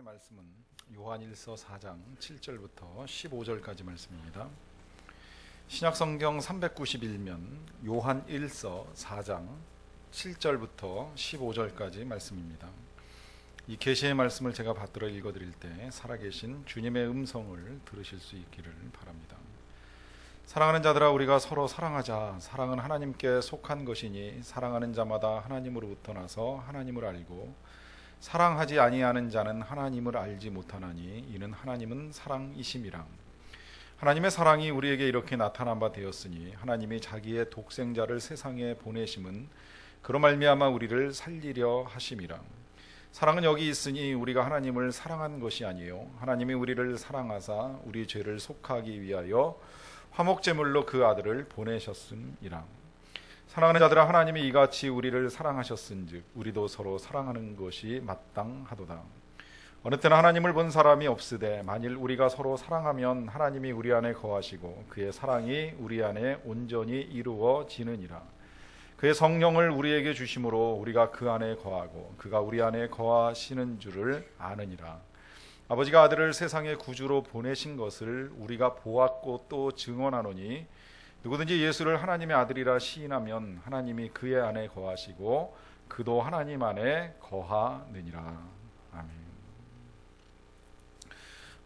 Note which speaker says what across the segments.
Speaker 1: 말씀은 요한일서 4장 7절부터 15절까지 말씀입니다. 신약성경 391면 요한일서 4장 7절부터 15절까지 말씀입니다. 이 계시의 말씀을 제가 받들어 읽어드릴 때 살아계신 주님의 음성을 들으실 수 있기를 바랍니다. 사랑하는 자들아, 우리가 서로 사랑하자. 사랑은 하나님께 속한 것이니 사랑하는 자마다 하나님으로부터 나서 하나님을 알고 사랑하지 아니하는 자는 하나님을 알지 못하나니 이는 하나님은 사랑이심이라. 하나님의 사랑이 우리에게 이렇게 나타난 바 되었으니 하나님이 자기의 독생자를 세상에 보내심은 그로 말미암아 우리를 살리려 하심이라. 사랑은 여기 있으니 우리가 하나님을 사랑한 것이 아니요 하나님이 우리를 사랑하사 우리 죄를 속하기 위하여 화목제물로 그 아들을 보내셨음이라. 사랑하는 자들아, 하나님이 이같이 우리를 사랑하셨은즉 우리도 서로 사랑하는 것이 마땅하도다. 어느 때나 하나님을 본 사람이 없으되 만일 우리가 서로 사랑하면 하나님이 우리 안에 거하시고 그의 사랑이 우리 안에 온전히 이루어지느니라. 그의 성령을 우리에게 주심으로 우리가 그 안에 거하고 그가 우리 안에 거하시는 줄을 아느니라. 아버지가 아들을 세상의 구주로 보내신 것을 우리가 보았고 또 증언하노니 누구든지 예수를 하나님의 아들이라 시인하면 하나님이 그의 안에 거하시고 그도 하나님 안에 거하느니라. 아멘.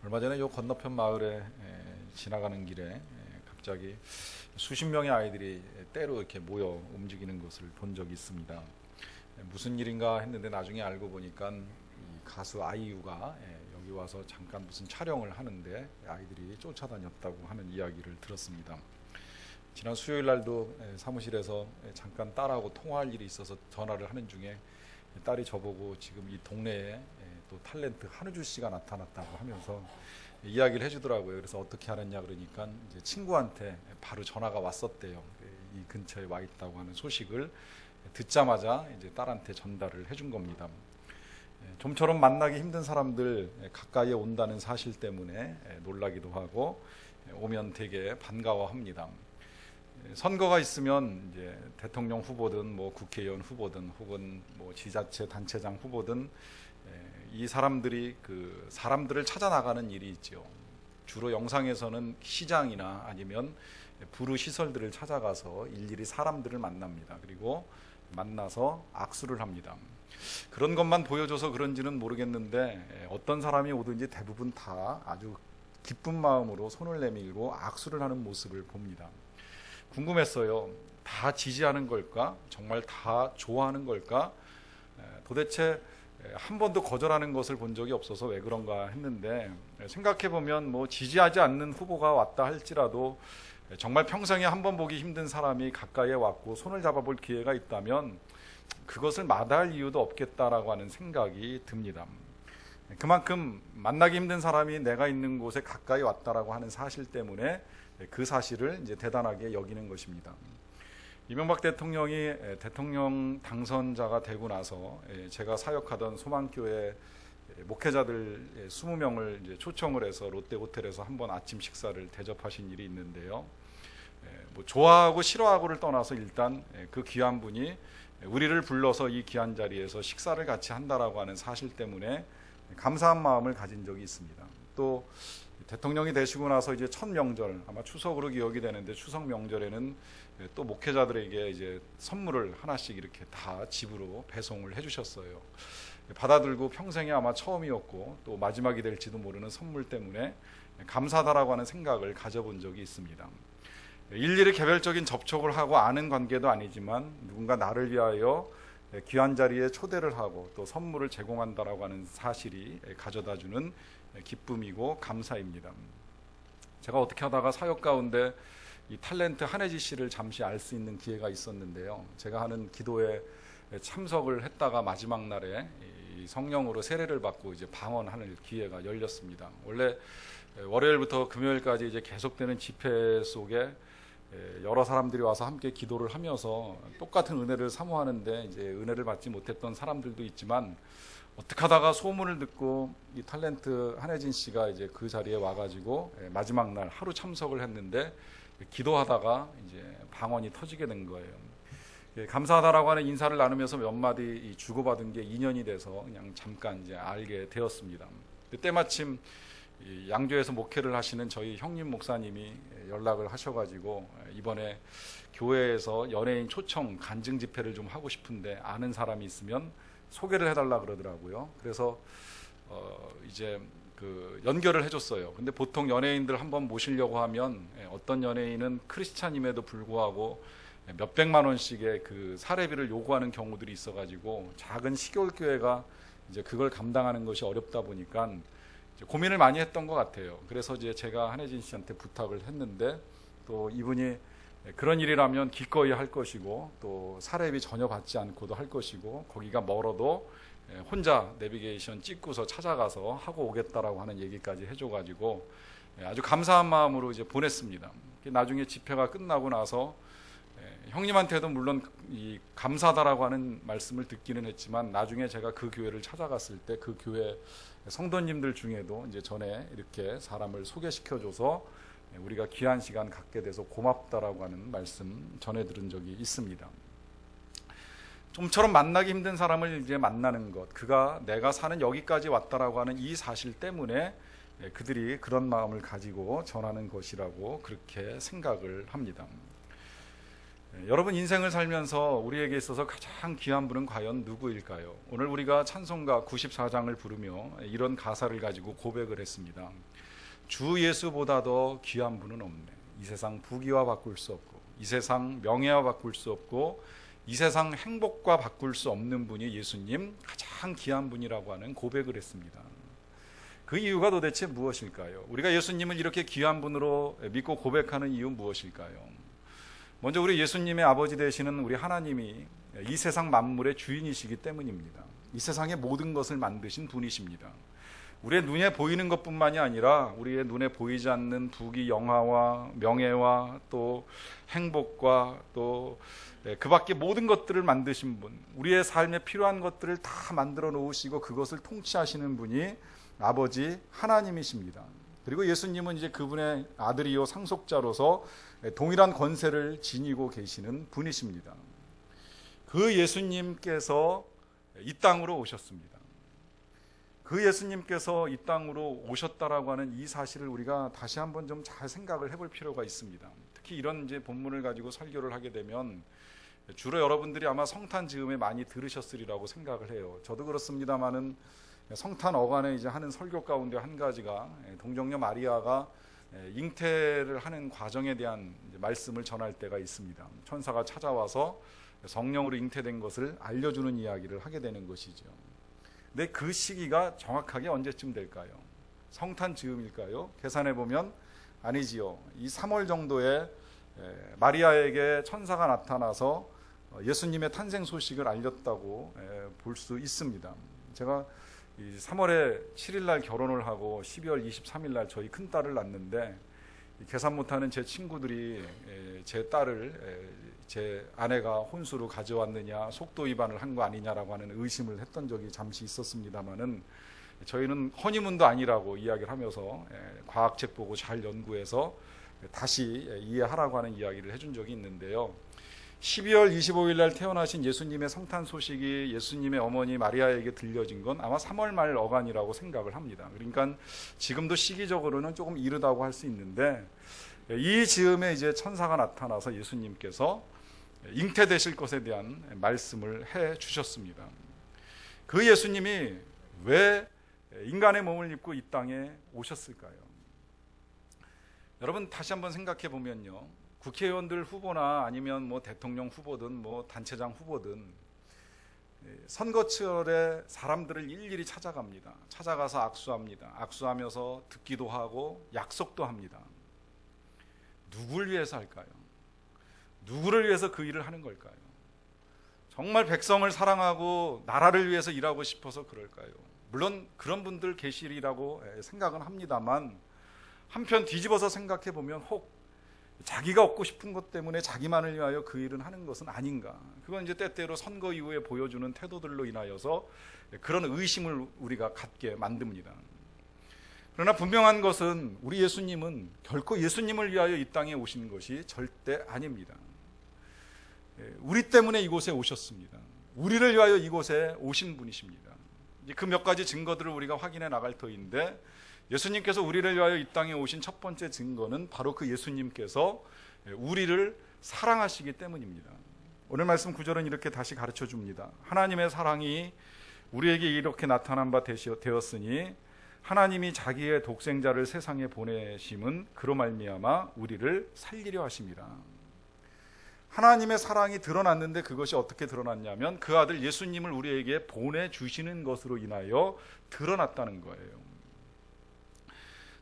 Speaker 1: 얼마 전에 요 건너편 마을에 지나가는 길에 갑자기 수십 명의 아이들이 때로 이렇게 모여 움직이는 것을 본 적이 있습니다. 무슨 일인가 했는데 나중에 알고 보니까 이 가수 아이유가 여기 와서 잠깐 무슨 촬영을 하는데 아이들이 쫓아다녔다고 하는 이야기를 들었습니다. 지난 수요일 날도 사무실에서 잠깐 딸하고 통화할 일이 있어서 전화를 하는 중에 딸이 저보고 지금 이 동네에 또 탤런트 한우주 씨가 나타났다고 하면서 이야기를 해주더라고요. 그래서 어떻게 하느냐 그러니까 이제 친구한테 바로 전화가 왔었대요. 이 근처에 와 있다고 하는 소식을 듣자마자 이제 딸한테 전달을 해준 겁니다. 좀처럼 만나기 힘든 사람들 가까이에 온다는 사실 때문에 놀라기도 하고 오면 되게 반가워합니다. 선거가 있으면 이제 대통령 후보든 뭐 국회의원 후보든 혹은 뭐 지자체 단체장 후보든 이 사람들이 그 사람들을 찾아 나가는 일이 있죠. 주로 영상에서는 시장이나 아니면 부루 시설들을 찾아가서 일일이 사람들을 만납니다. 그리고 만나서 악수를 합니다. 그런 것만 보여줘서 그런지는 모르겠는데 어떤 사람이 오든지 대부분 다 아주 기쁜 마음으로 손을 내밀고 악수를 하는 모습을 봅니다. 궁금했어요. 다 지지하는 걸까? 정말 다 좋아하는 걸까? 도대체 한 번도 거절하는 것을 본 적이 없어서 왜 그런가 했는데 생각해보면 뭐 지지하지 않는 후보가 왔다 할지라도 정말 평생에 한 번 보기 힘든 사람이 가까이에 왔고 손을 잡아볼 기회가 있다면 그것을 마다할 이유도 없겠다라고 하는 생각이 듭니다. 그만큼 만나기 힘든 사람이 내가 있는 곳에 가까이 왔다라고 하는 사실 때문에 그 사실을 이제 대단하게 여기는 것입니다. 이명박 대통령이 대통령 당선자가 되고 나서 제가 사역하던 소망교회 목회자들 20명을 이제 초청을 해서 롯데 호텔에서 한번 아침 식사를 대접하신 일이 있는데요. 뭐 좋아하고 싫어하고를 떠나서 일단 그 귀한 분이 우리를 불러서 이 귀한 자리에서 식사를 같이 한다라고 하는 사실 때문에 감사한 마음을 가진 적이 있습니다. 또 대통령이 되시고 나서 이제 첫 명절, 아마 추석으로 기억이 되는데 추석 명절에는 또 목회자들에게 이제 선물을 하나씩 이렇게 다 집으로 배송을 해주셨어요. 받아들고 평생에 아마 처음이었고 또 마지막이 될지도 모르는 선물 때문에 감사하다라고 하는 생각을 가져본 적이 있습니다. 일일이 개별적인 접촉을 하고 아는 관계도 아니지만 누군가 나를 위하여 귀한 자리에 초대를 하고 또 선물을 제공한다라고 하는 사실이 가져다주는 기쁨이고 감사입니다. 제가 어떻게 하다가 사역 가운데 이 탤런트 한혜지 씨를 잠시 알 수 있는 기회가 있었는데요. 제가 하는 기도에 참석을 했다가 마지막 날에 이 성령으로 세례를 받고 이제 방언하는 기회가 열렸습니다. 원래 월요일부터 금요일까지 이제 계속되는 집회 속에 여러 사람들이 와서 함께 기도를 하면서 똑같은 은혜를 사모하는데 이제 은혜를 받지 못했던 사람들도 있지만 어떻게 하다가 소문을 듣고 이 탤런트 한혜진 씨가 이제 그 자리에 와가지고 마지막 날 하루 참석을 했는데 기도하다가 이제 방언이 터지게 된 거예요. 감사하다라고 하는 인사를 나누면서 몇 마디 주고받은 게 인연이 돼서 그냥 잠깐 이제 알게 되었습니다. 때마침 이 양조에서 목회를 하시는 저희 형님 목사님이 연락을 하셔가지고 이번에 교회에서 연예인 초청 간증 집회를 좀 하고 싶은데 아는 사람이 있으면 소개를 해달라 그러더라고요. 그래서 이제 그 연결을 해줬어요. 근데 보통 연예인들 한번 모시려고 하면 어떤 연예인은 크리스찬임에도 불구하고 몇백만 원씩의 그 사례비를 요구하는 경우들이 있어가지고 작은 시골 교회가 이제 그걸 감당하는 것이 어렵다 보니까 이제 고민을 많이 했던 것 같아요. 그래서 이제 제가 한혜진 씨한테 부탁을 했는데 또 이분이 그런 일이라면 기꺼이 할 것이고 또 사례비 전혀 받지 않고도 할 것이고 거기가 멀어도 혼자 내비게이션 찍고서 찾아가서 하고 오겠다라고 하는 얘기까지 해줘가지고 아주 감사한 마음으로 이제 보냈습니다. 나중에 집회가 끝나고 나서 형님한테도 물론 이 감사하다라고 하는 말씀을 듣기는 했지만 나중에 제가 그 교회를 찾아갔을 때 그 교회 성도님들 중에도 이제 전에 이렇게 사람을 소개시켜줘서 우리가 귀한 시간 갖게 돼서 고맙다라고 하는 말씀 전해 들은 적이 있습니다. 좀처럼 만나기 힘든 사람을 이제 만나는 것, 그가 내가 사는 여기까지 왔다라고 하는 이 사실 때문에 그들이 그런 마음을 가지고 전하는 것이라고 그렇게 생각을 합니다. 여러분, 인생을 살면서 우리에게 있어서 가장 귀한 분은 과연 누구일까요? 오늘 우리가 찬송가 94장을 부르며 이런 가사를 가지고 고백을 했습니다. 주 예수보다 더 귀한 분은 없네. 이 세상 부귀와 바꿀 수 없고 이 세상 명예와 바꿀 수 없고 이 세상 행복과 바꿀 수 없는 분이 예수님, 가장 귀한 분이라고 하는 고백을 했습니다. 그 이유가 도대체 무엇일까요? 우리가 예수님을 이렇게 귀한 분으로 믿고 고백하는 이유 무엇일까요? 먼저 우리 예수님의 아버지 되시는 우리 하나님이 이 세상 만물의 주인이시기 때문입니다. 이 세상의 모든 것을 만드신 분이십니다. 우리의 눈에 보이는 것뿐만이 아니라 우리의 눈에 보이지 않는 부귀 영화와 명예와 또 행복과 또 그 밖에 모든 것들을 만드신 분, 우리의 삶에 필요한 것들을 다 만들어 놓으시고 그것을 통치하시는 분이 아버지 하나님이십니다. 그리고 예수님은 이제 그분의 아들이요 상속자로서 동일한 권세를 지니고 계시는 분이십니다. 그 예수님께서 이 땅으로 오셨습니다. 그 예수님께서 이 땅으로 오셨다라고 하는 이 사실을 우리가 다시 한번 좀 잘 생각을 해볼 필요가 있습니다. 특히 이런 이제 본문을 가지고 설교를 하게 되면 주로 여러분들이 아마 성탄 즈음에 많이 들으셨으리라고 생각을 해요. 저도 그렇습니다만은 성탄 어간에 이제 하는 설교 가운데 한 가지가 동정녀 마리아가 잉태를 하는 과정에 대한 말씀을 전할 때가 있습니다. 천사가 찾아와서 성령으로 잉태된 것을 알려주는 이야기를 하게 되는 것이죠. 근데 그 시기가 정확하게 언제쯤 될까요? 성탄 즈음일까요? 계산해 보면 아니지요. 이 3월 정도에 마리아에게 천사가 나타나서 예수님의 탄생 소식을 알렸다고 볼 수 있습니다. 제가 3월에 7일 날 결혼을 하고 12월 23일 날 저희 큰딸을 낳는데 계산 못하는 제 친구들이 제 딸을 제 아내가 혼수로 가져왔느냐, 속도 위반을 한 거 아니냐라고 하는 의심을 했던 적이 잠시 있었습니다만은 저희는 허니문도 아니라고 이야기를 하면서 과학책 보고 잘 연구해서 다시 이해하라고 하는 이야기를 해준 적이 있는데요. 12월 25일 날 태어나신 예수님의 성탄 소식이 예수님의 어머니 마리아에게 들려진 건 아마 3월 말 어간이라고 생각을 합니다. 그러니까 지금도 시기적으로는 조금 이르다고 할 수 있는데 이 즈음에 이제 천사가 나타나서 예수님께서 잉태되실 것에 대한 말씀을 해 주셨습니다. 그 예수님이 왜 인간의 몸을 입고 이 땅에 오셨을까요? 여러분 다시 한번 생각해 보면요. 국회의원들 후보나 아니면 뭐 대통령 후보든 뭐 단체장 후보든 선거철에 사람들을 일일이 찾아갑니다. 찾아가서 악수합니다. 악수하면서 듣기도 하고 약속도 합니다. 누굴 위해서 할까요? 누구를 위해서 그 일을 하는 걸까요? 정말 백성을 사랑하고 나라를 위해서 일하고 싶어서 그럴까요? 물론 그런 분들 계시리라고 생각은 합니다만 한편 뒤집어서 생각해 보면 혹 자기가 얻고 싶은 것 때문에 자기만을 위하여 그 일은 하는 것은 아닌가? 그건 이제 때때로 선거 이후에 보여주는 태도들로 인하여서 그런 의심을 우리가 갖게 만듭니다. 그러나 분명한 것은 우리 예수님은 결코 예수님을 위하여 이 땅에 오신 것이 절대 아닙니다. 우리 때문에 이곳에 오셨습니다. 우리를 위하여 이곳에 오신 분이십니다. 그 몇 가지 증거들을 우리가 확인해 나갈 터인데, 예수님께서 우리를 위하여 이 땅에 오신 첫 번째 증거는 바로 그 예수님께서 우리를 사랑하시기 때문입니다. 오늘 말씀 구절은 이렇게 다시 가르쳐 줍니다. 하나님의 사랑이 우리에게 이렇게 나타난 바 되었으니 하나님이 자기의 독생자를 세상에 보내심은 그로 말미암아 우리를 살리려 하심이라. 하나님의 사랑이 드러났는데 그것이 어떻게 드러났냐면 그 아들 예수님을 우리에게 보내주시는 것으로 인하여 드러났다는 거예요.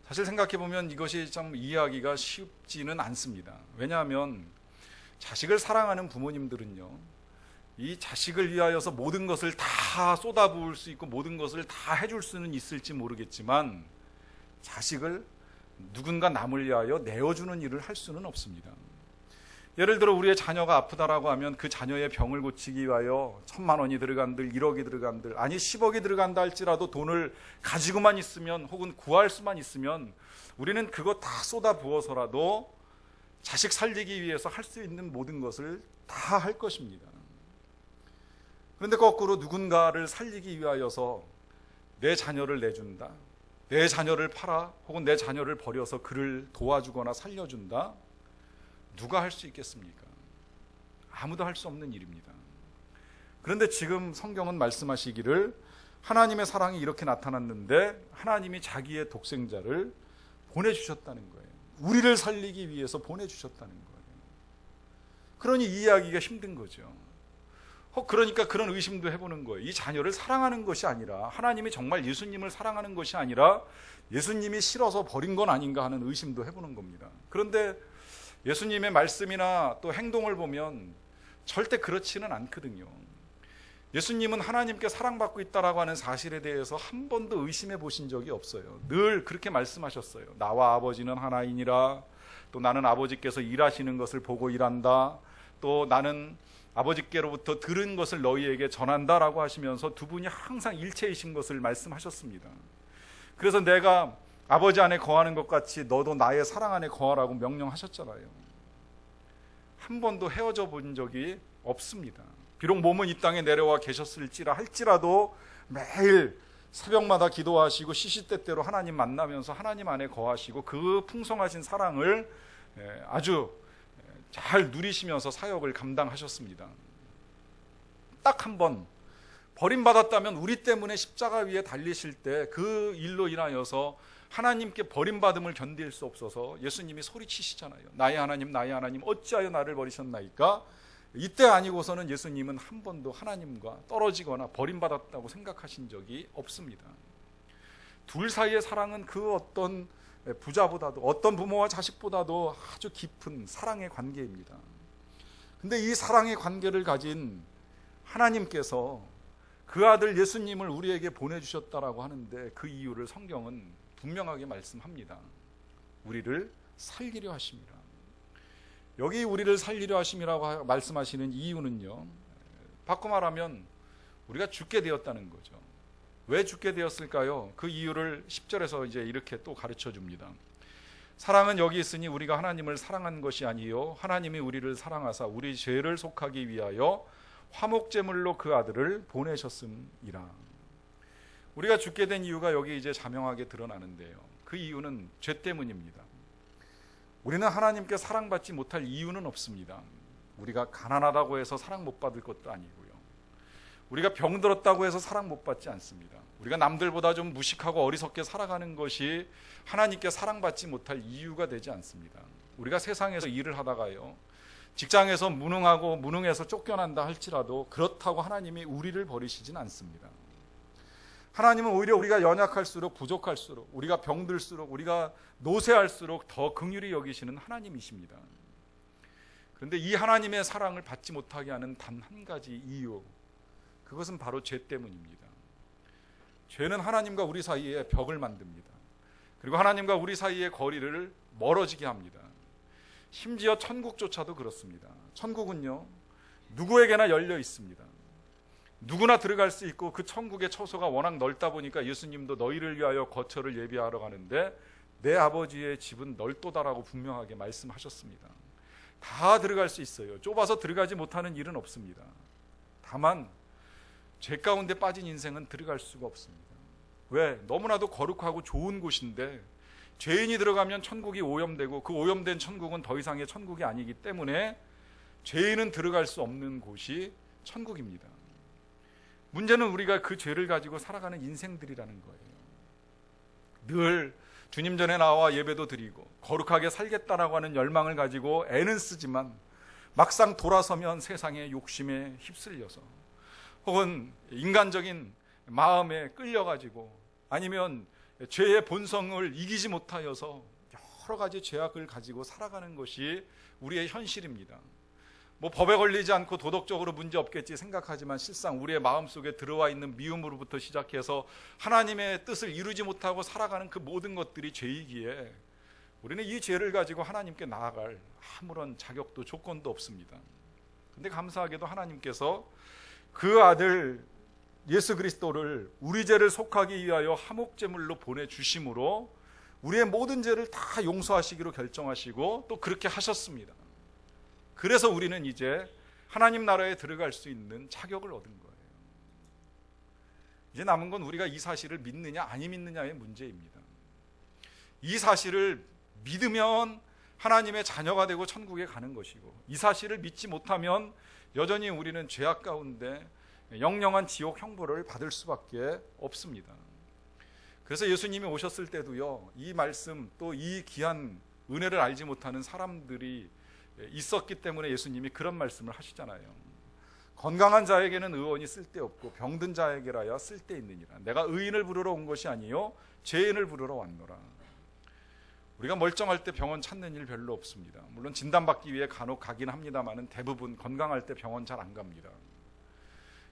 Speaker 1: 사실 생각해보면 이것이 참 이해하기가 쉽지는 않습니다. 왜냐하면 자식을 사랑하는 부모님들은요, 이 자식을 위하여서 모든 것을 다 쏟아부을 수 있고 모든 것을 다 해줄 수는 있을지 모르겠지만 자식을 누군가 남을 위하여 내어주는 일을 할 수는 없습니다. 예를 들어 우리의 자녀가 아프다라고 하면 그 자녀의 병을 고치기 위하여 1,000만 원이 들어간들, 1억이 들어간들, 아니 10억이 들어간다 할지라도 돈을 가지고만 있으면 혹은 구할 수만 있으면 우리는 그거 다 쏟아부어서라도 자식 살리기 위해서 할 수 있는 모든 것을 다 할 것입니다. 그런데 거꾸로 누군가를 살리기 위하여서 내 자녀를 내준다, 내 자녀를 팔아 혹은 내 자녀를 버려서 그를 도와주거나 살려준다, 누가 할 수 있겠습니까? 아무도 할 수 없는 일입니다. 그런데 지금 성경은 말씀하시기를 하나님의 사랑이 이렇게 나타났는데 하나님이 자기의 독생자를 보내주셨다는 거예요. 우리를 살리기 위해서 보내주셨다는 거예요. 그러니 이해하기가 힘든 거죠. 그러니까 그런 의심도 해보는 거예요. 이 자녀를 사랑하는 것이 아니라, 하나님이 정말 예수님을 사랑하는 것이 아니라 예수님이 싫어서 버린 건 아닌가 하는 의심도 해보는 겁니다. 그런데 예수님의 말씀이나 또 행동을 보면 절대 그렇지는 않거든요. 예수님은 하나님께 사랑받고 있다라고 하는 사실에 대해서 한 번도 의심해 보신 적이 없어요. 늘 그렇게 말씀하셨어요. 나와 아버지는 하나이니라. 또 나는 아버지께서 일하시는 것을 보고 일한다. 또 나는 아버지께로부터 들은 것을 너희에게 전한다라고 하시면서 두 분이 항상 일체이신 것을 말씀하셨습니다. 그래서 내가 아버지 안에 거하는 것 같이 너도 나의 사랑 안에 거하라고 명령하셨잖아요. 한 번도 헤어져 본 적이 없습니다. 비록 몸은 이 땅에 내려와 계셨을지라 할지라도 매일 새벽마다 기도하시고 시시때때로 하나님 만나면서 하나님 안에 거하시고 그 풍성하신 사랑을 아주 잘 누리시면서 사역을 감당하셨습니다. 딱 한 번 버림받았다면 우리 때문에 십자가 위에 달리실 때 그 일로 인하여서 하나님께 버림받음을 견딜 수 없어서 예수님이 소리치시잖아요. 나의 하나님 나의 하나님 어찌하여 나를 버리셨나이까. 이때 아니고서는 예수님은 한 번도 하나님과 떨어지거나 버림받았다고 생각하신 적이 없습니다. 둘 사이의 사랑은 그 어떤 부자보다도 어떤 부모와 자식보다도 아주 깊은 사랑의 관계입니다. 근데 이 사랑의 관계를 가진 하나님께서 그 아들 예수님을 우리에게 보내주셨다라고 하는데 그 이유를 성경은 분명하게 말씀합니다. 우리를 살리려 하심이라. 여기 우리를 살리려 하심이라고 말씀하시는 이유는요, 바꿔 말하면 우리가 죽게 되었다는 거죠. 왜 죽게 되었을까요? 그 이유를 10절에서 이제 이렇게 또 가르쳐 줍니다. 사랑은 여기 있으니 우리가 하나님을 사랑한 것이 아니요 하나님이 우리를 사랑하사 우리 죄를 속하기 위하여 화목제물로 그 아들을 보내셨음이라. 우리가 죽게 된 이유가 여기 이제 자명하게 드러나는데요, 그 이유는 죄 때문입니다. 우리는 하나님께 사랑받지 못할 이유는 없습니다. 우리가 가난하다고 해서 사랑 못 받을 것도 아니고요, 우리가 병들었다고 해서 사랑 못 받지 않습니다. 우리가 남들보다 좀 무식하고 어리석게 살아가는 것이 하나님께 사랑받지 못할 이유가 되지 않습니다. 우리가 세상에서 일을 하다가요, 직장에서 무능하고 무능해서 쫓겨난다 할지라도 그렇다고 하나님이 우리를 버리시진 않습니다. 하나님은 오히려 우리가 연약할수록, 부족할수록, 우리가 병들수록, 우리가 노쇠할수록 더 긍휼히 여기시는 하나님이십니다. 그런데 이 하나님의 사랑을 받지 못하게 하는 단 한 가지 이유, 그것은 바로 죄 때문입니다. 죄는 하나님과 우리 사이에 벽을 만듭니다. 그리고 하나님과 우리 사이의 거리를 멀어지게 합니다. 심지어 천국조차도 그렇습니다. 천국은요, 누구에게나 열려 있습니다. 누구나 들어갈 수 있고 그 천국의 처소가 워낙 넓다 보니까 예수님도 너희를 위하여 거처를 예비하러 가는데 내 아버지의 집은 넓도다라고 분명하게 말씀하셨습니다. 다 들어갈 수 있어요. 좁아서 들어가지 못하는 일은 없습니다. 다만 죄 가운데 빠진 인생은 들어갈 수가 없습니다. 왜? 너무나도 거룩하고 좋은 곳인데 죄인이 들어가면 천국이 오염되고 그 오염된 천국은 더 이상의 천국이 아니기 때문에 죄인은 들어갈 수 없는 곳이 천국입니다. 문제는 우리가 그 죄를 가지고 살아가는 인생들이라는 거예요. 늘 주님 전에 나와 예배도 드리고 거룩하게 살겠다라고 하는 열망을 가지고 애는 쓰지만 막상 돌아서면 세상의 욕심에 휩쓸려서 혹은 인간적인 마음에 끌려가지고 아니면 죄의 본성을 이기지 못하여서 여러 가지 죄악을 가지고 살아가는 것이 우리의 현실입니다. 뭐 법에 걸리지 않고 도덕적으로 문제 없겠지 생각하지만 실상 우리의 마음속에 들어와 있는 미움으로부터 시작해서 하나님의 뜻을 이루지 못하고 살아가는 그 모든 것들이 죄이기에 우리는 이 죄를 가지고 하나님께 나아갈 아무런 자격도 조건도 없습니다. 그런데 감사하게도 하나님께서 그 아들 예수 그리스도를 우리 죄를 속하기 위하여 화목제물로 보내주심으로 우리의 모든 죄를 다 용서하시기로 결정하시고 또 그렇게 하셨습니다. 그래서 우리는 이제 하나님 나라에 들어갈 수 있는 자격을 얻은 거예요. 이제 남은 건 우리가 이 사실을 믿느냐 아니 믿느냐의 문제입니다. 이 사실을 믿으면 하나님의 자녀가 되고 천국에 가는 것이고 이 사실을 믿지 못하면 여전히 우리는 죄악 가운데 영영한 지옥 형벌을 받을 수밖에 없습니다. 그래서 예수님이 오셨을 때도요, 이 말씀 또 이 귀한 은혜를 알지 못하는 사람들이 있었기 때문에 예수님이 그런 말씀을 하시잖아요. 건강한 자에게는 의원이 쓸데없고 병든 자에게라야 쓸데있느니라. 내가 의인을 부르러 온 것이 아니요 죄인을 부르러 왔노라. 우리가 멀쩡할 때 병원 찾는 일 별로 없습니다. 물론 진단받기 위해 간혹 가긴 합니다만 대부분 건강할 때 병원 잘 안 갑니다.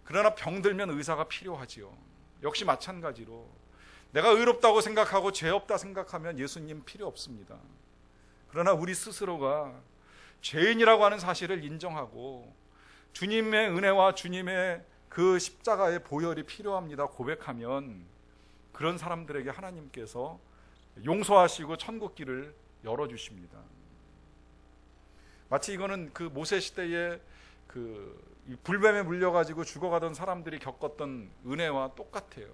Speaker 1: 그러나 병들면 의사가 필요하지요. 역시 마찬가지로 내가 의롭다고 생각하고 죄 없다 생각하면 예수님 필요 없습니다. 그러나 우리 스스로가 죄인이라고 하는 사실을 인정하고 주님의 은혜와 주님의 그 십자가의 보혈이 필요합니다 고백하면 그런 사람들에게 하나님께서 용서하시고 천국길을 열어주십니다. 마치 이거는 그 모세 시대에 그 불뱀에 물려가지고 죽어가던 사람들이 겪었던 은혜와 똑같아요.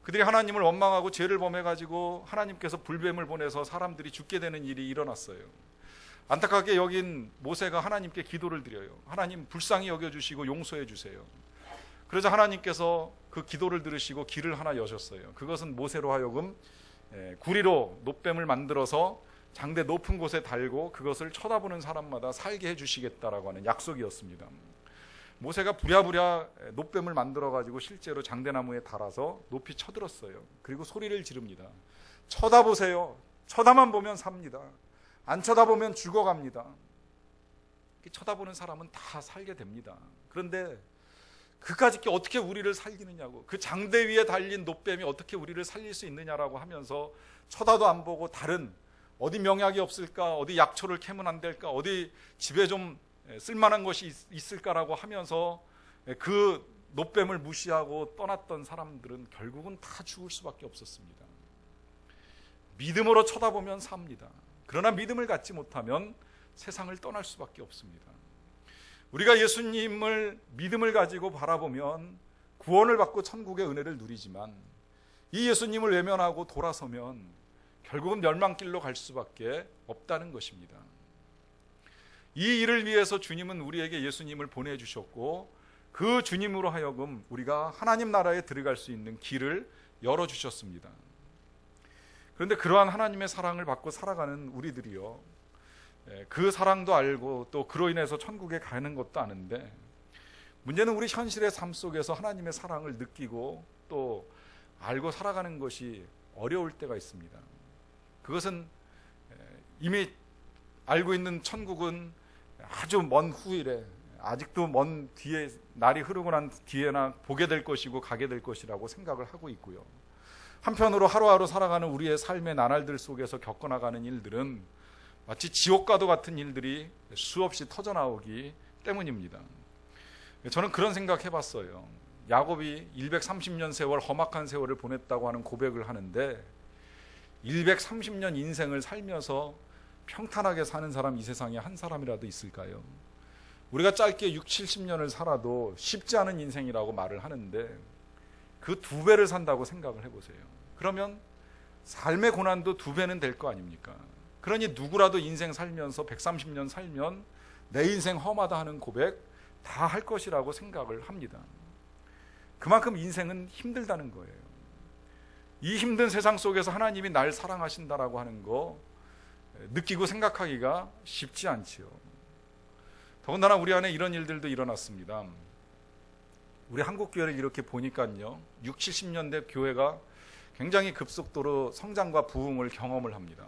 Speaker 1: 그들이 하나님을 원망하고 죄를 범해가지고 하나님께서 불뱀을 보내서 사람들이 죽게 되는 일이 일어났어요. 안타깝게 여긴 모세가 하나님께 기도를 드려요. 하나님 불쌍히 여겨주시고 용서해 주세요. 그러자 하나님께서 그 기도를 들으시고 길을 하나 여셨어요. 그것은 모세로 하여금 구리로 놋뱀을 만들어서 장대 높은 곳에 달고 그것을 쳐다보는 사람마다 살게 해주시겠다라고 하는 약속이었습니다. 모세가 부랴부랴 놋뱀을 만들어가지고 실제로 장대나무에 달아서 높이 쳐들었어요. 그리고 소리를 지릅니다. 쳐다보세요. 쳐다만 보면 삽니다. 안 쳐다보면 죽어갑니다. 쳐다보는 사람은 다 살게 됩니다. 그런데 그까짓 게 어떻게 우리를 살리느냐고, 그 장대 위에 달린 놋뱀이 어떻게 우리를 살릴 수 있느냐라고 하면서 쳐다도 안 보고 다른 어디 명약이 없을까, 어디 약초를 캐면 안 될까, 어디 집에 좀 쓸만한 것이 있을까라고 하면서 그 놋뱀을 무시하고 떠났던 사람들은 결국은 다 죽을 수밖에 없었습니다. 믿음으로 쳐다보면 삽니다. 그러나 믿음을 갖지 못하면 세상을 떠날 수밖에 없습니다. 우리가 예수님을 믿음을 가지고 바라보면 구원을 받고 천국의 은혜를 누리지만 이 예수님을 외면하고 돌아서면 결국은 멸망길로 갈 수밖에 없다는 것입니다. 이 일을 위해서 주님은 우리에게 예수님을 보내주셨고 그 주님으로 하여금 우리가 하나님 나라에 들어갈 수 있는 길을 열어주셨습니다. 그런데 그러한 하나님의 사랑을 받고 살아가는 우리들이요, 그 사랑도 알고 또 그로 인해서 천국에 가는 것도 아는데 문제는 우리 현실의 삶 속에서 하나님의 사랑을 느끼고 또 알고 살아가는 것이 어려울 때가 있습니다. 그것은 이미 알고 있는 천국은 아주 먼 후일에, 아직도 먼 뒤에, 날이 흐르고 난 뒤에나 보게 될 것이고 가게 될 것이라고 생각을 하고 있고요. 한편으로 하루하루 살아가는 우리의 삶의 나날들 속에서 겪어나가는 일들은 마치 지옥과도 같은 일들이 수없이 터져나오기 때문입니다. 저는 그런 생각 해봤어요. 야곱이 130년 세월 험악한 세월을 보냈다고 하는 고백을 하는데 130년 인생을 살면서 평탄하게 사는 사람 이 세상에 한 사람이라도 있을까요? 우리가 짧게 6, 70년을 살아도 쉽지 않은 인생이라고 말을 하는데 그 2배를 산다고 생각을 해보세요. 그러면 삶의 고난도 2배는 될 거 아닙니까? 그러니 누구라도 인생 살면서 130년 살면 내 인생 험하다 하는 고백 다 할 것이라고 생각을 합니다. 그만큼 인생은 힘들다는 거예요. 이 힘든 세상 속에서 하나님이 날 사랑하신다라고 하는 거 느끼고 생각하기가 쉽지 않지요. 더군다나 우리 안에 이런 일들도 일어났습니다. 우리 한국교회를 이렇게 보니까요, 6, 70년대 교회가 굉장히 급속도로 성장과 부흥을 경험을 합니다.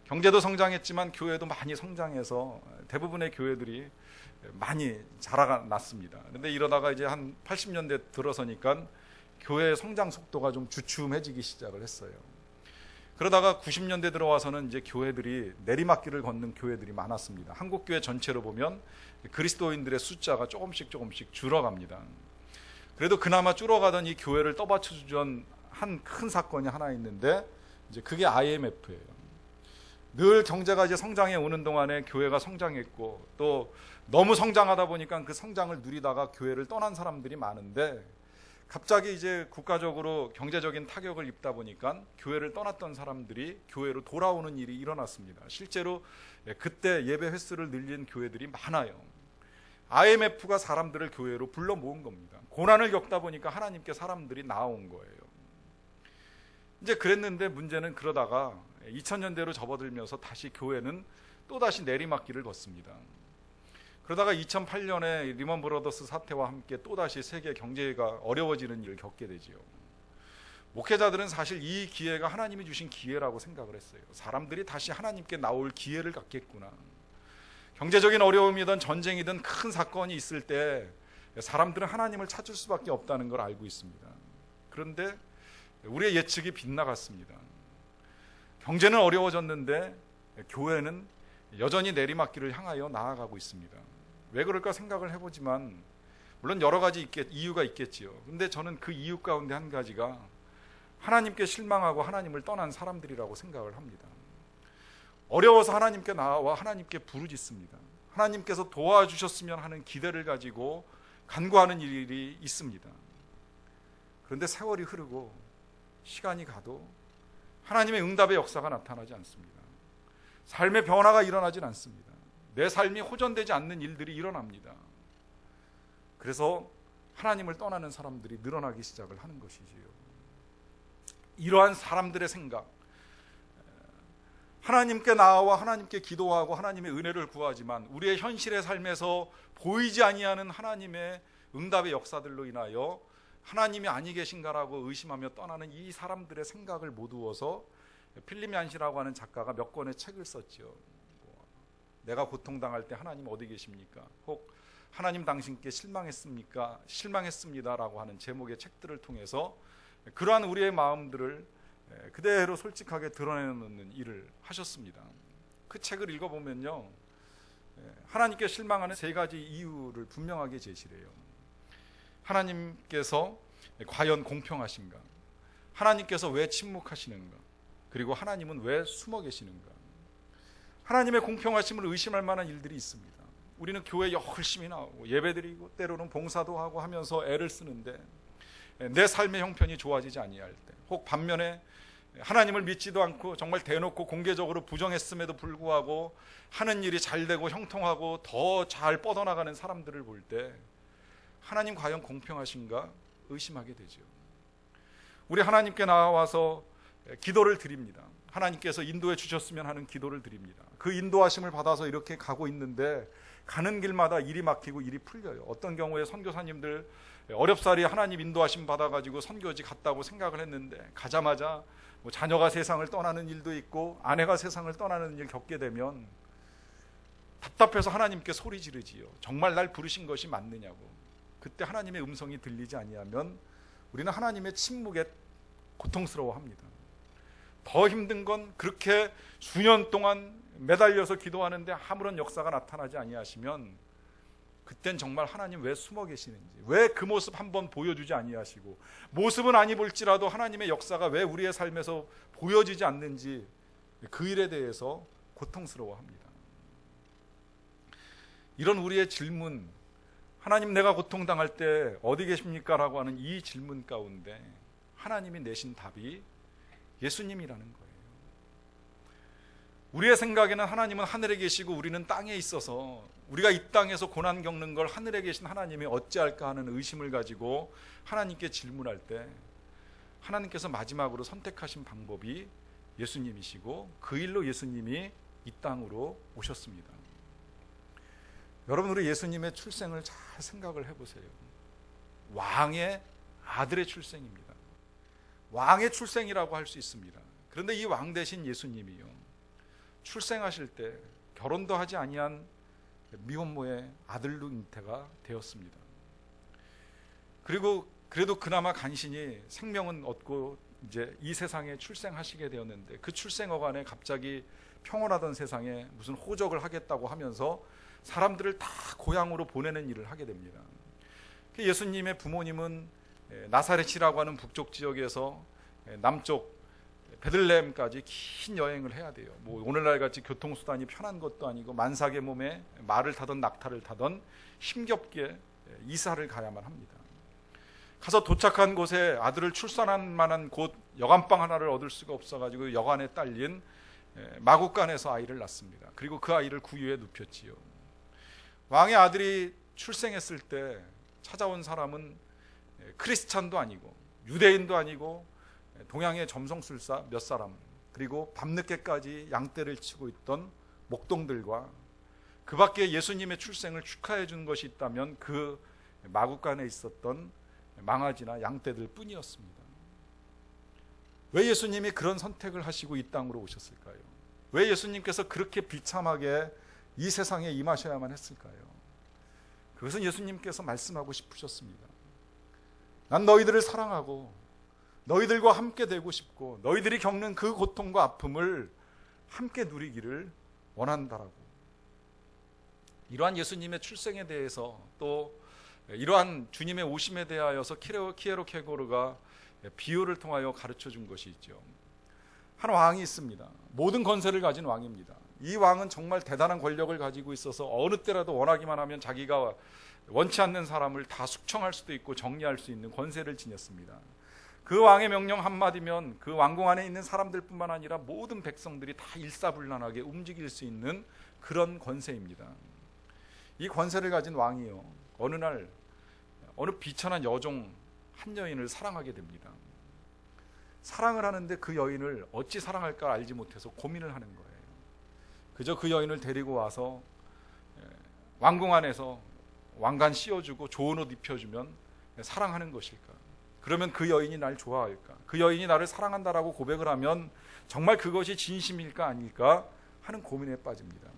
Speaker 1: 경제도 성장했지만 교회도 많이 성장해서 대부분의 교회들이 많이 자라났습니다. 그런데 이러다가 이제 한 80년대 들어서니까 교회의 성장 속도가 좀 주춤해지기 시작을 했어요. 그러다가 90년대 들어와서는 이제 교회들이 내리막길을 걷는 교회들이 많았습니다. 한국교회 전체로 보면 그리스도인들의 숫자가 조금씩 줄어갑니다. 그래도 그나마 줄어가던 이 교회를 떠받쳐주던 한 큰 사건이 하나 있는데 이제 그게 IMF예요. 늘 경제가 이제 성장해 오는 동안에 교회가 성장했고 또 너무 성장하다 보니까 그 성장을 누리다가 교회를 떠난 사람들이 많은데 갑자기 이제 국가적으로 경제적인 타격을 입다 보니까 교회를 떠났던 사람들이 교회로 돌아오는 일이 일어났습니다. 실제로 그때 예배 횟수를 늘린 교회들이 많아요. IMF가 사람들을 교회로 불러 모은 겁니다. 고난을 겪다 보니까 하나님께 사람들이 나온 거예요. 이제 그랬는데 문제는 그러다가 2000년대로 접어들면서 다시 교회는 또다시 내리막길을 걷습니다. 그러다가 2008년에 리먼 브러더스 사태와 함께 또다시 세계 경제가 어려워지는 일을 겪게 되지요. 목회자들은 사실 이 기회가 하나님이 주신 기회라고 생각을 했어요. 사람들이 다시 하나님께 나올 기회를 갖겠구나. 경제적인 어려움이든 전쟁이든 큰 사건이 있을 때 사람들은 하나님을 찾을 수밖에 없다는 걸 알고 있습니다. 그런데 우리의 예측이 빗나갔습니다. 경제는 어려워졌는데 교회는 여전히 내리막길을 향하여 나아가고 있습니다. 왜 그럴까 생각을 해보지만 물론 여러 가지 이유가 있겠지요. 근데 저는 그 이유 가운데 한 가지가 하나님께 실망하고 하나님을 떠난 사람들이라고 생각을 합니다. 어려워서 하나님께 나와 하나님께 부르짖습니다. 하나님께서 도와주셨으면 하는 기대를 가지고 간구하는 일이 있습니다. 그런데 세월이 흐르고 시간이 가도 하나님의 응답의 역사가 나타나지 않습니다. 삶의 변화가 일어나진 않습니다. 내 삶이 호전되지 않는 일들이 일어납니다. 그래서 하나님을 떠나는 사람들이 늘어나기 시작을 하는 것이지요. 이러한 사람들의 생각, 하나님께 나아와 하나님께 기도하고 하나님의 은혜를 구하지만 우리의 현실의 삶에서 보이지 아니하는 하나님의 응답의 역사들로 인하여 하나님이 아니 계신가라고 의심하며 떠나는 이 사람들의 생각을 모두어서 필립 얀시라고 하는 작가가 몇 권의 책을 썼죠. 내가 고통당할 때 하나님 어디 계십니까? 혹 하나님 당신께 실망했습니까? 실망했습니다라고 하는 제목의 책들을 통해서 그러한 우리의 마음들을 그대로 솔직하게 드러내놓는 일을 하셨습니다. 그 책을 읽어보면요, 하나님께 실망하는 3가지 이유를 분명하게 제시해요. 하나님께서 과연 공평하신가? 하나님께서 왜 침묵하시는가? 그리고 하나님은 왜 숨어 계시는가? 하나님의 공평하심을 의심할 만한 일들이 있습니다. 우리는 교회 열심히 나오고 예배드리고 때로는 봉사도 하고 하면서 애를 쓰는데 내 삶의 형편이 좋아지지 아니할 때, 혹 반면에 하나님을 믿지도 않고 정말 대놓고 공개적으로 부정했음에도 불구하고 하는 일이 잘 되고 형통하고 더 잘 뻗어나가는 사람들을 볼 때 하나님 과연 공평하신가 의심하게 되죠. 우리 하나님께 나와서 기도를 드립니다. 하나님께서 인도해 주셨으면 하는 기도를 드립니다. 그 인도하심을 받아서 이렇게 가고 있는데 가는 길마다 일이 막히고 일이 풀려요. 어떤 경우에 선교사님들 어렵사리 하나님 인도하심 받아가지고 선교지 갔다고 생각을 했는데 가자마자 뭐 자녀가 세상을 떠나는 일도 있고 아내가 세상을 떠나는 일 겪게 되면 답답해서 하나님께 소리 지르지요. 정말 날 부르신 것이 맞느냐고. 그때 하나님의 음성이 들리지 아니하면 우리는 하나님의 침묵에 고통스러워합니다. 더 힘든 건 그렇게 수년 동안 매달려서 기도하는데 아무런 역사가 나타나지 아니하시면 그땐 정말 하나님 왜 숨어 계시는지, 왜 그 모습 한번 보여주지 아니하시고 모습은 아니 볼지라도 하나님의 역사가 왜 우리의 삶에서 보여지지 않는지 그 일에 대해서 고통스러워합니다. 이런 우리의 질문, 하나님 내가 고통당할 때 어디 계십니까? 라고 하는 이 질문 가운데 하나님이 내신 답이 예수님이라는 거예요. 우리의 생각에는 하나님은 하늘에 계시고 우리는 땅에 있어서 우리가 이 땅에서 고난 겪는 걸 하늘에 계신 하나님이 어찌할까 하는 의심을 가지고 하나님께 질문할 때 하나님께서 마지막으로 선택하신 방법이 예수님이시고 그 일로 예수님이 이 땅으로 오셨습니다. 여러분, 우리 예수님의 출생을 잘 생각을 해보세요. 왕의 아들의 출생입니다. 왕의 출생이라고 할 수 있습니다. 그런데 이 왕 대신 예수님이요, 출생하실 때 결혼도 하지 아니한 미혼모의 아들로 잉태가 되었습니다. 그리고 그래도 그나마 간신히 생명은 얻고 이제 이 세상에 출생하시게 되었는데, 그 출생 어간에 갑자기 평온하던 세상에 무슨 호적을 하겠다고 하면서 사람들을 다 고향으로 보내는 일을 하게 됩니다. 예수님의 부모님은 나사렛이라고 하는 북쪽 지역에서 남쪽 베들레헴까지 긴 여행을 해야 돼요. 뭐 오늘날 같이 교통수단이 편한 것도 아니고 만삭의 몸에 말을 타던 낙타를 타던 힘겹게 이사를 가야만 합니다. 가서 도착한 곳에 아들을 출산할 만한 곳 여관방 하나를 얻을 수가 없어가지고 여관에 딸린 마구간에서 아이를 낳습니다. 그리고 그 아이를 구유에 눕혔지요. 왕의 아들이 출생했을 때 찾아온 사람은 크리스찬도 아니고 유대인도 아니고 동양의 점성술사 몇 사람, 그리고 밤늦게까지 양떼를 치고 있던 목동들과 그 밖에 예수님의 출생을 축하해 준 것이 있다면 그 마구간에 있었던 망아지나 양떼들 뿐이었습니다. 왜 예수님이 그런 선택을 하시고 이 땅으로 오셨을까요? 왜 예수님께서 그렇게 비참하게 이 세상에 임하셔야만 했을까요? 그것은 예수님께서 말씀하고 싶으셨습니다. 난 너희들을 사랑하고 너희들과 함께 되고 싶고 너희들이 겪는 그 고통과 아픔을 함께 누리기를 원한다라고. 이러한 예수님의 출생에 대해서 또 이러한 주님의 오심에 대하여서 키에로 케고르가 비유를 통하여 가르쳐 준 것이 있죠. 한 왕이 있습니다. 모든 권세를 가진 왕입니다. 이 왕은 정말 대단한 권력을 가지고 있어서 어느 때라도 원하기만 하면 자기가 원치 않는 사람을 다 숙청할 수도 있고 정리할 수 있는 권세를 지녔습니다. 그 왕의 명령 한마디면 그 왕궁 안에 있는 사람들뿐만 아니라 모든 백성들이 다 일사불란하게 움직일 수 있는 그런 권세입니다. 이 권세를 가진 왕이요, 어느 날 어느 비천한 여종 한 여인을 사랑하게 됩니다. 사랑을 하는데 그 여인을 어찌 사랑할까 알지 못해서 고민을 하는 거예요. 그저 그 여인을 데리고 와서 왕궁 안에서 왕관 씌워주고 좋은 옷 입혀주면 사랑하는 것일까? 그러면 그 여인이 날 좋아할까? 그 여인이 나를 사랑한다라고 고백을 하면 정말 그것이 진심일까 아닐까 하는 고민에 빠집니다.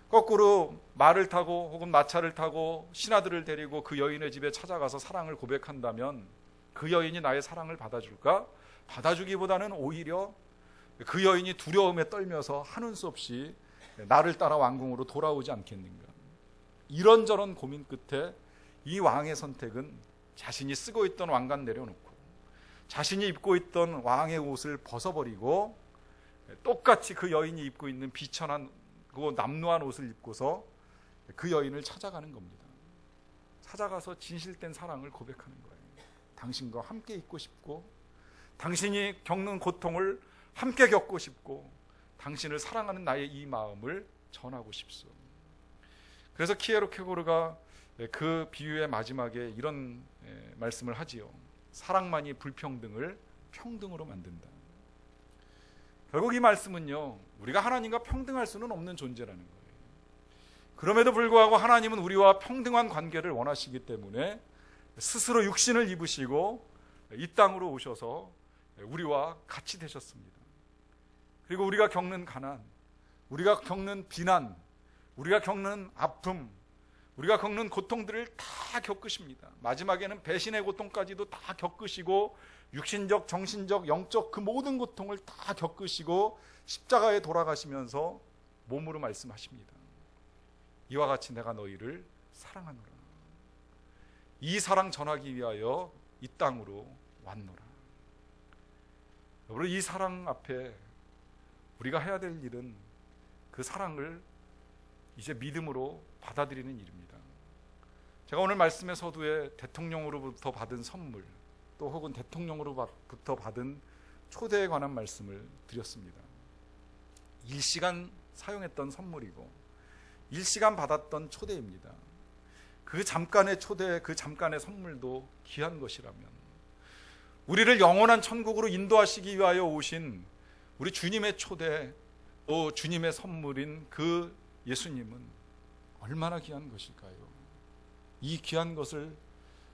Speaker 1: 거꾸로 말을 타고 혹은 마차를 타고 신하들을 데리고 그 여인의 집에 찾아가서 사랑을 고백한다면 그 여인이 나의 사랑을 받아줄까? 받아주기보다는 오히려 그 여인이 두려움에 떨면서 하는 수 없이 나를 따라 왕궁으로 돌아오지 않겠는가? 이런저런 고민 끝에 이 왕의 선택은 자신이 쓰고 있던 왕관 내려놓고 자신이 입고 있던 왕의 옷을 벗어버리고 똑같이 그 여인이 입고 있는 비천한 그 남루한 옷을 입고서 그 여인을 찾아가는 겁니다. 찾아가서 진실된 사랑을 고백하는 거예요. 당신과 함께 있고 싶고 당신이 겪는 고통을 함께 겪고 싶고 당신을 사랑하는 나의 이 마음을 전하고 싶소. 그래서 키에로 케고르가 그 비유의 마지막에 이런 말씀을 하지요. 사랑만이 불평등을 평등으로 만든다. 결국 이 말씀은요, 우리가 하나님과 평등할 수는 없는 존재라는 거예요. 그럼에도 불구하고 하나님은 우리와 평등한 관계를 원하시기 때문에 스스로 육신을 입으시고 이 땅으로 오셔서 우리와 같이 되셨습니다. 그리고 우리가 겪는 가난, 우리가 겪는 비난, 우리가 겪는 아픔, 우리가 겪는 고통들을 다 겪으십니다. 마지막에는 배신의 고통까지도 다 겪으시고 육신적, 정신적, 영적 그 모든 고통을 다 겪으시고 십자가에 돌아가시면서 몸으로 말씀하십니다. 이와 같이 내가 너희를 사랑하노라. 이 사랑 전하기 위하여 이 땅으로 왔노라. 여러분, 이 사랑 앞에 우리가 해야 될 일은 그 사랑을 이제 믿음으로 받아들이는 일입니다. 제가 오늘 말씀의 서두에 대통령으로부터 받은 선물, 또 혹은 대통령으로부터 받은 초대에 관한 말씀을 드렸습니다. 일시간 사용했던 선물이고 일시간 받았던 초대입니다. 그 잠깐의 초대, 그 잠깐의 선물도 귀한 것이라면 우리를 영원한 천국으로 인도하시기 위하여 오신 우리 주님의 초대, 또 주님의 선물인 그 예수님은 얼마나 귀한 것일까요? 이 귀한 것을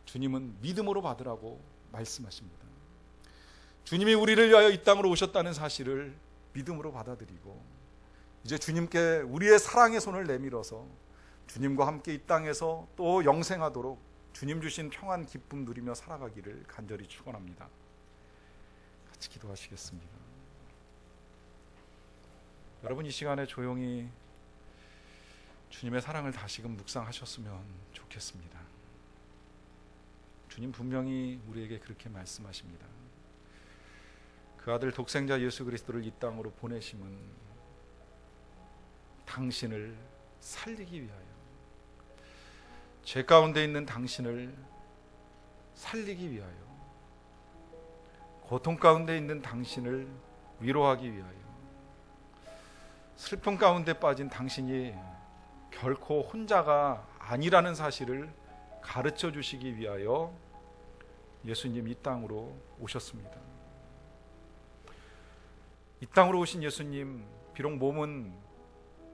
Speaker 1: 주님은 믿음으로 받으라고 말씀하십니다. 주님이 우리를 위하여 이 땅으로 오셨다는 사실을 믿음으로 받아들이고 이제 주님께 우리의 사랑의 손을 내밀어서 주님과 함께 이 땅에서 또 영생하도록 주님 주신 평안 기쁨 누리며 살아가기를 간절히 축원합니다. 같이 기도하시겠습니다. 여러분, 이 시간에 조용히 주님의 사랑을 다시금 묵상하셨으면 좋겠습니다. 주님 분명히 우리에게 그렇게 말씀하십니다. 그 아들 독생자 예수 그리스도를 이 땅으로 보내심은 당신을 살리기 위하여, 죄 가운데 있는 당신을 살리기 위하여, 고통 가운데 있는 당신을 위로하기 위하여, 슬픔 가운데 빠진 당신이 결코 혼자가 아니라는 사실을 가르쳐 주시기 위하여 예수님 이 땅으로 오셨습니다. 이 땅으로 오신 예수님, 비록 몸은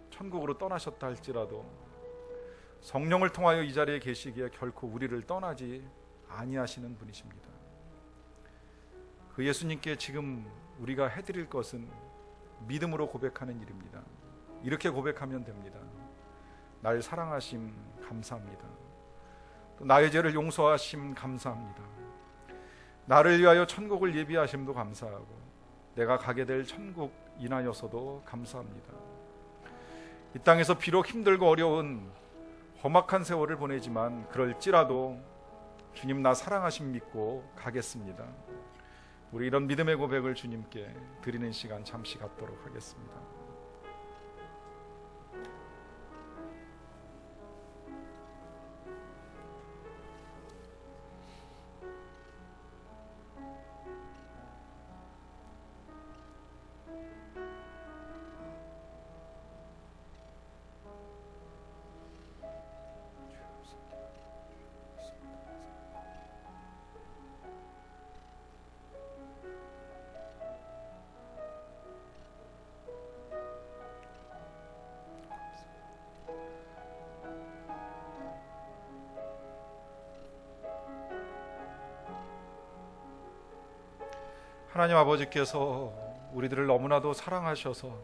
Speaker 1: 천국으로 떠나셨다 할지라도 성령을 통하여 이 자리에 계시기에 결코 우리를 떠나지 아니하시는 분이십니다. 그 예수님께 지금 우리가 해드릴 것은 믿음으로 고백하는 일입니다. 이렇게 고백하면 됩니다. 날 사랑하심 감사합니다. 또 나의 죄를 용서하심 감사합니다. 나를 위하여 천국을 예비하심도 감사하고 내가 가게 될 천국 인하여서도 감사합니다. 이 땅에서 비록 힘들고 어려운 험악한 세월을 보내지만 그럴지라도 주님 나 사랑하심 믿고 가겠습니다. 우리 이런 믿음의 고백을 주님께 드리는 시간 잠시 갖도록 하겠습니다. 하나님 아버지께서 우리들을 너무나도 사랑하셔서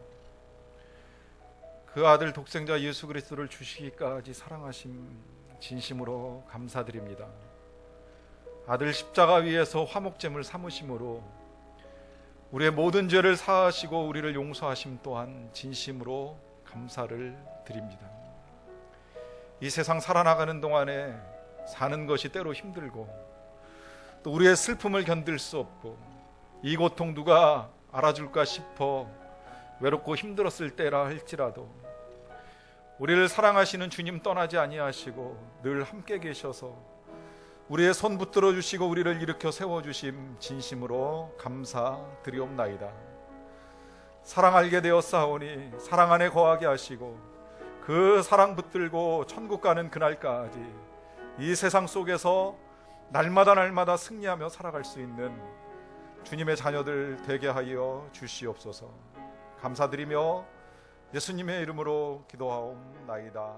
Speaker 1: 그 아들 독생자 예수 그리스도를 주시기까지 사랑하심 진심으로 감사드립니다. 아들 십자가 위에서 화목제물 삼으심으로 우리의 모든 죄를 사하시고 우리를 용서하심 또한 진심으로 감사를 드립니다. 이 세상 살아나가는 동안에 사는 것이 때로 힘들고 또 우리의 슬픔을 견딜 수 없고 이 고통 누가 알아줄까 싶어 외롭고 힘들었을 때라 할지라도 우리를 사랑하시는 주님 떠나지 아니하시고 늘 함께 계셔서 우리의 손 붙들어 주시고 우리를 일으켜 세워주심 진심으로 감사드리옵나이다. 사랑 알게 되었사오니 사랑 안에 거하게 하시고 그 사랑 붙들고 천국 가는 그날까지 이 세상 속에서 날마다 승리하며 살아갈 수 있는 주님의 자녀들 되게 하여 주시옵소서. 감사드리며 예수님의 이름으로 기도하옵나이다.